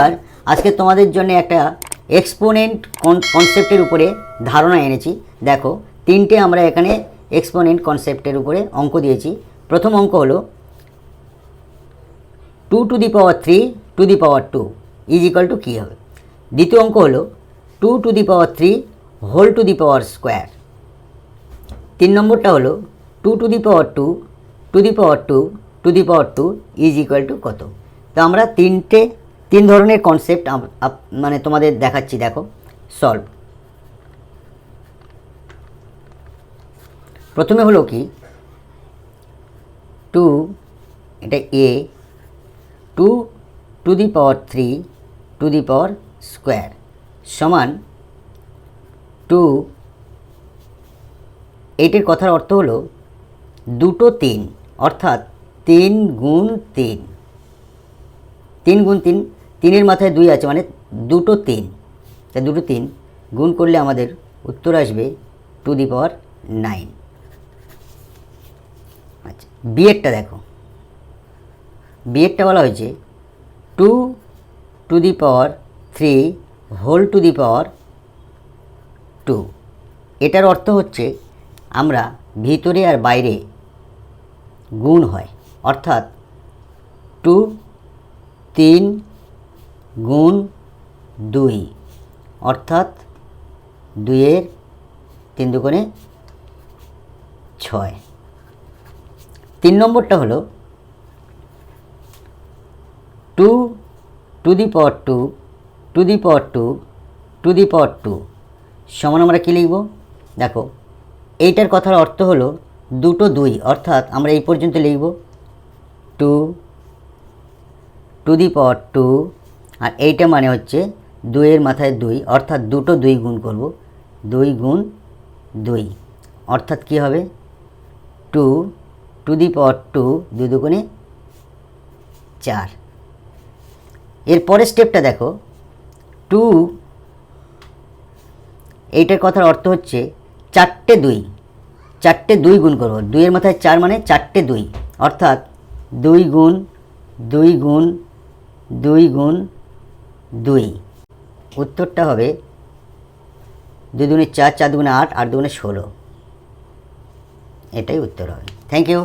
আর আজকে তোমাদের জন্য একটা এক্সপোনেন্ট কনসেপ্টের উপরে ধারণা এনেছি। দেখো, তিনটে আমরা এখানে এক্সপোনেন্ট কনসেপ্টের উপরে অঙ্ক দিয়েছি। প্রথম অঙ্ক হলো 2 to the power 3 to the power 2 is equal to কী হবে। দ্বিতীয় অঙ্ক হলো 2 to the power 3 whole to the power square. তিন নম্বরটা হলো 2 to the power 2 to the power 2 to the power 2 is equal to কত। তো আমরা তিন ধরনের কনসেপ্ট মানে তোমাদের দেখাচ্ছি। দেখো, সলভ। প্রথমে হলো কি 2, এটা a, 2 to the power 3 to the power square সমান 2। এইটির কথার অর্থ হলো দুটো 3, অর্থাৎ 3 গুণ 3। 3 গুণ 3, 3-এর মাথায় 2 আছে, মানে দুটো 3। তাই দুটো 3 গুণ করলে আমাদের উত্তর আসবে টু দি পাওয়ার 9। আচ্ছা, বিয়েরটা দেখো, বিয়েরটা বলা হয়েছে 2 to the power 3 whole to the power 2। এটার অর্থ হচ্ছে আমরা ভিতরে আর বাইরে গুণ হয়, অর্থাৎ 2 3 গুণ 2, অর্থাৎ 2-এর 3 দুগুণে 6। 3 নম্বরটা হলো 2 to the power 2 to the power 2 to the power 2 সমান আমরা কী লিখব। দেখো, এইটার কথার অর্থ হলো দুটো 2, অর্থাৎ আমরা এই পর্যন্ত লিখব 2 টু দি পাওয়ার 2, আর এইটা মানে হচ্ছে 2-এর মাথায় 2, অর্থাৎ দুটো 2 গুণ করব, 2 গুণ 2, অর্থাৎ কী হবে 2 টু দি পাওয়ার 2 2 দুগুণে 4। এর পরের স্টেপটা দেখো, 2, এইটার কথার অর্থ হচ্ছে 4টে 2 গুণ করব, 2-এর মাথায় 4 মানে 4টে 2, অর্থাৎ 2 গুণ 2 গুণ 2 গুণ 2। উত্তরটা হবে 2 দুগুণে 4, 4 দুগুণে 8, 8 দুগুণে 16। এটাই উত্তর হবে। Thank you.